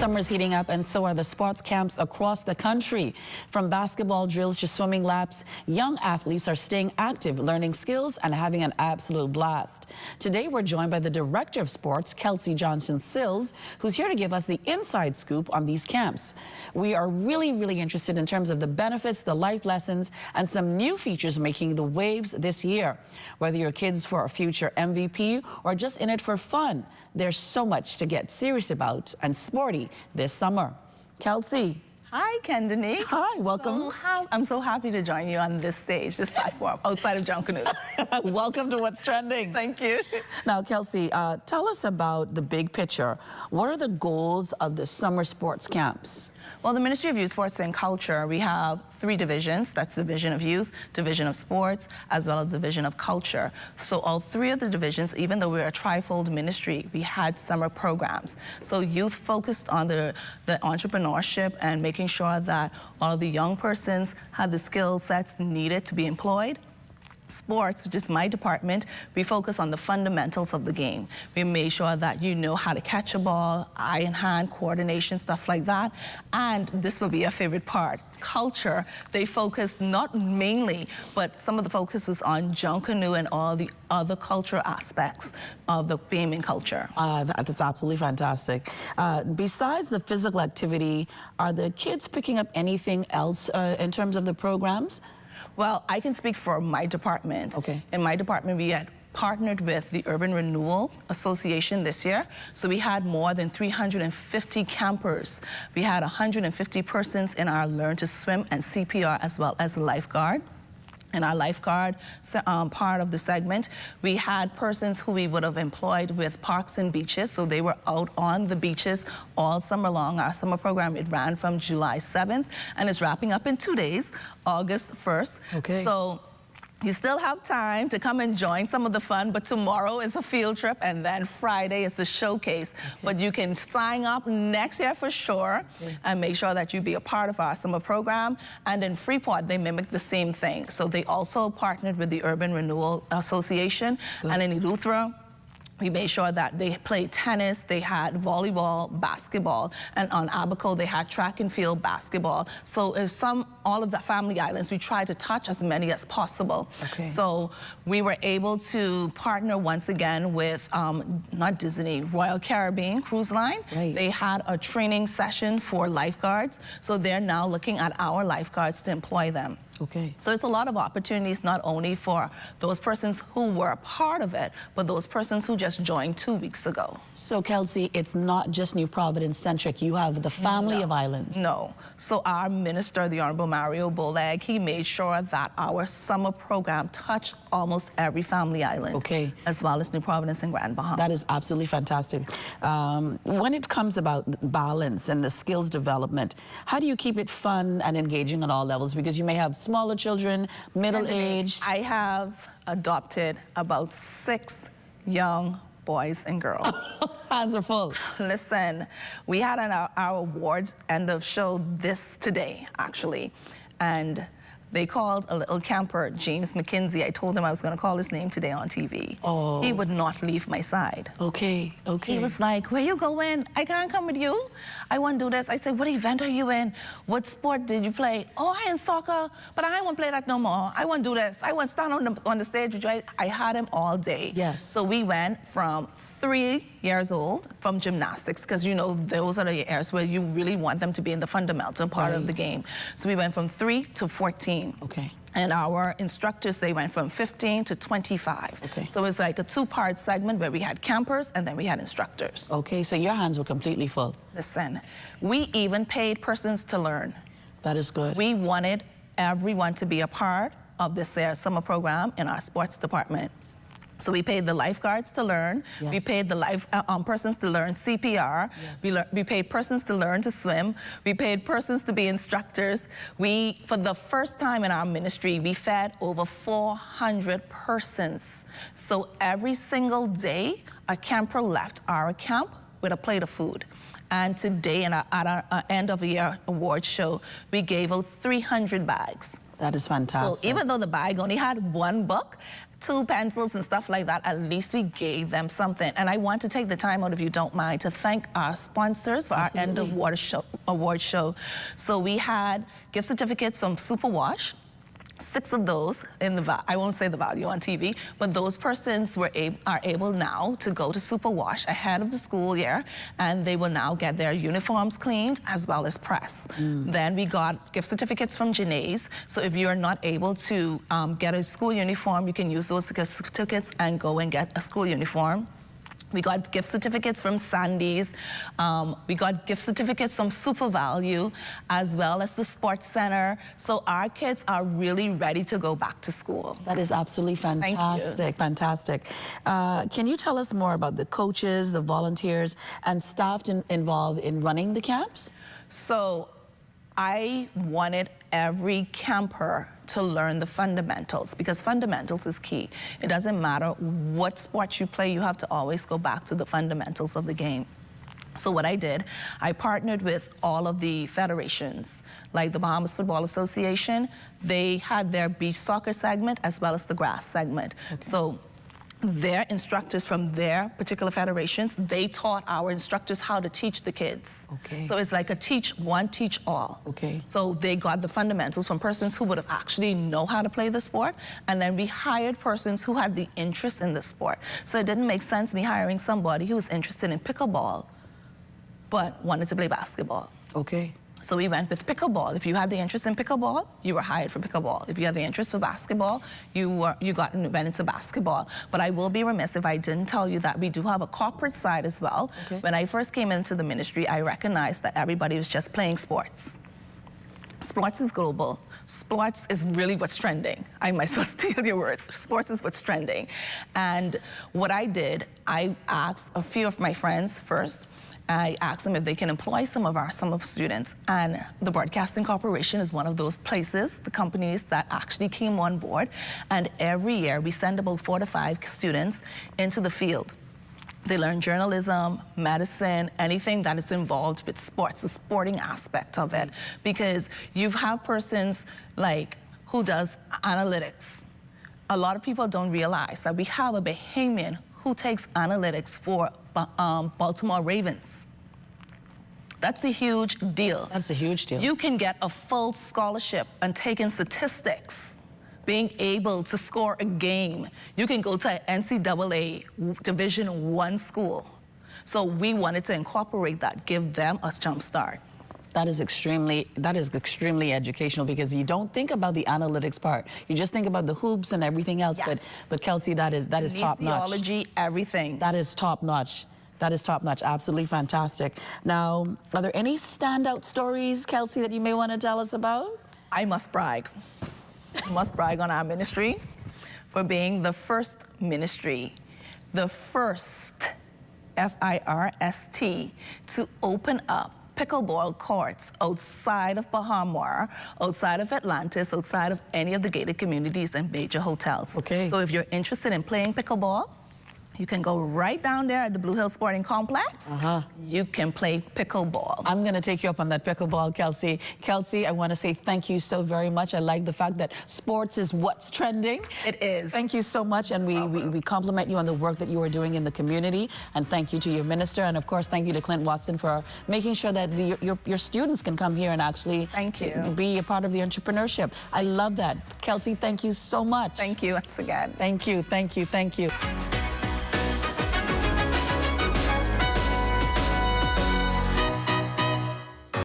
Summer's heating up, and so are the sports camps across the country. From basketball drills to swimming laps, young athletes are staying active, learning skills, and having an absolute blast. Today, we're joined by the Director of Sports, Kelsie Johnson Sills, who's here to give us the inside scoop on these camps. We are really interested in terms of the benefits, the life lessons, and some new features making the waves this year. Whether your kids for a future MVP or just in it for fun, there's so much to get serious about and sporty this summer. Kelsie. Hi, Kendini. Hi, welcome. I'm so happy to join you on this stage, this platform, outside of Junkanoo. Welcome to What's Trending. Thank you. Now, Kelsie, tell us about the big picture. What are the goals of the summer sports camps? Well, the Ministry of Youth, Sports and Culture, we have 3 divisions. That's Division of Youth, Division of Sports, as well as Division of Culture. So all 3 of the divisions, even though we're a trifold ministry, we had summer programs. So youth focused on the entrepreneurship and making sure that all of the young persons had the skill sets needed to be employed. Sports, which is my department, we focus on the fundamentals of the game. We made sure that you know how to catch a ball, eye and hand coordination, stuff like that. And this will be a favorite part, culture. They focused not mainly, but some of the focus was on Junkanoo and all the other cultural aspects of the gaming culture. That's absolutely fantastic. Besides the physical activity, are the kids picking up anything else in terms of the programs? Well, I can speak for my department. Okay. In my department, we had partnered with the Urban Renewal Association this year. So we had more than 350 campers. We had 150 persons in our Learn to Swim and CPR, as well as lifeguard. In our lifeguard part of the segment, we had persons who we would have employed with parks and beaches, so they were out on the beaches all summer long. Our summer program, it ran from July 7th and is wrapping up in 2 days, August 1st. Okay. So you still have time to come and join some of the fun, but tomorrow is a field trip, and then Friday is the showcase. Okay. But you can sign up next year for sure, and make sure that you be a part of our summer program. And in Freeport, they mimic the same thing. So they also partnered with the Urban Renewal Association. Good. And in Eleuthera, we made sure that they played tennis, they had volleyball, basketball, and on Abaco they had track and field basketball. So all of the family islands, we tried to touch as many as possible. Okay. So we were able to partner once again with, not Disney, Royal Caribbean Cruise Line. Right. They had a training session for lifeguards, so they're now looking at our lifeguards to employ them. Okay. So it's a lot of opportunities, not only for those persons who were a part of it, but those persons who just joined 2 weeks ago. So, Kelsie, it's not just New Providence-centric. You have the family of islands. No. So our minister, the Honorable Mario Boleg, he made sure that our summer program touched almost every family island. Okay. As well as New Providence and Grand Bahama. That is absolutely fantastic. When it comes about balance and the skills development, how do you keep it fun and engaging at all levels? Because you may have smaller children, middle-aged. I have adopted about 6 young boys and girls. Hands are full. Listen, we had our awards end of show today, actually. And they called a little camper, James McKinsey. I told him I was going to call his name today on TV. Oh. He would not leave my side. Okay. He was like, where you going? I can't come with you. I want to do this. I said, what event are you in? What sport did you play? Oh, I in soccer, but I won't play that no more. I want to do this. I want to stand on the stage with you. I had him all day. Yes. So we went from 3 years old from gymnastics, because you know those are the years where you really want them to be in the fundamental part of the game. So we went from 3 to 14. Okay. And our instructors, they went from 15 to 25. Okay. So it's like a 2-part segment where we had campers and then we had instructors. Okay, so your hands were completely full. Listen, we even paid persons to learn. That is good. We wanted everyone to be a part of this summer program in our sports department. So we paid the lifeguards to learn. Yes. We paid the persons to learn CPR. Yes. We paid persons to learn to swim. We paid persons to be instructors. For the first time in our ministry, we fed over 400 persons. So every single day, a camper left our camp with a plate of food. And today, at our end of the year award show, we gave out 300 bags. That is fantastic. So even though the bag only had 1 book, 2 pencils and stuff like that, at least we gave them something. And I want to take the time out, if you don't mind, to thank our sponsors for Absolutely. our end of award show. So we had gift certificates from Superwash. 6 of those in the I won't say the value on TV, but those persons are able now to go to Superwash ahead of the school year, and they will now get their uniforms cleaned as well as pressed. Then we got gift certificates from Janae's. So if you are not able to get a school uniform, you can use those gift certificates and go and get a school uniform. We got gift certificates from Sandy's. We got gift certificates from Super Value, as well as the Sports Center. So our kids are really ready to go back to school. That is absolutely fantastic. Thank you. Fantastic. Can you tell us more about the coaches, the volunteers, and staff involved in running the camps? So I wanted every camper to learn the fundamentals, because fundamentals is key. It doesn't matter what sport you play, you have to always go back to the fundamentals of the game. So what I did, I partnered with all of the federations, like the Bahamas Football Association. They had their beach soccer segment as well as the grass segment. Okay. So their instructors from their particular federations, they taught our instructors how to teach the kids. Okay. So it's like a teach one, teach all. Okay. So they got the fundamentals from persons who would have actually know how to play the sport, and then we hired persons who had the interest in the sport. So it didn't make sense me hiring somebody who was interested in pickleball, but wanted to play basketball. Okay. So we went with pickleball. If you had the interest in pickleball, you were hired for pickleball. If you had the interest for basketball, you went into basketball. But I will be remiss if I didn't tell you that we do have a corporate side as well. Okay. When I first came into the ministry, I recognized that everybody was just playing sports. Sports is global. Sports is really what's trending. I might as well steal your words. Sports is what's trending. And what I did, I asked a few of my friends first. I asked them if they can employ some of our students, and the Broadcasting Corporation is one of those places, the companies that actually came on board, and every year we send about 4 to 5 students into the field. They learn journalism, medicine, anything that is involved with sports, the sporting aspect of it, because you have persons like who does analytics. A lot of people don't realize that we have a Bahamian who takes analytics for Baltimore Ravens. That's a huge deal. That's a huge deal. You can get a full scholarship and take in statistics, being able to score a game. You can go to an NCAA Division I school. So we wanted to incorporate that, give them a jump start. That is extremely educational, because you don't think about the analytics part. You just think about the hoops and everything else. Yes. But Kelsie, that is top notch. Kinesiology, everything. That is top notch. That is top notch. Absolutely fantastic. Now, are there any standout stories, Kelsie, that you may want to tell us about? I must brag. I must brag on our ministry for being the first ministry, the first, F-I-R-S-T, to open up pickleball courts outside of Bahamar, outside of Atlantis, outside of any of the gated communities and major hotels. Okay. So if you're interested in playing pickleball, you can go right down there at the Blue Hill Sporting Complex. You can play pickleball. I'm going to take you up on that pickleball, Kelsie. Kelsie, I want to say thank you so very much. I like the fact that sports is what's trending. It is. Thank you so much, and we compliment you on the work that you are doing in the community, and thank you to your minister, and of course thank you to Clint Watson for making sure that your students can come here and actually be a part of the entrepreneurship. I love that. Kelsie, thank you so much. Thank you once again. Thank you, thank you, thank you.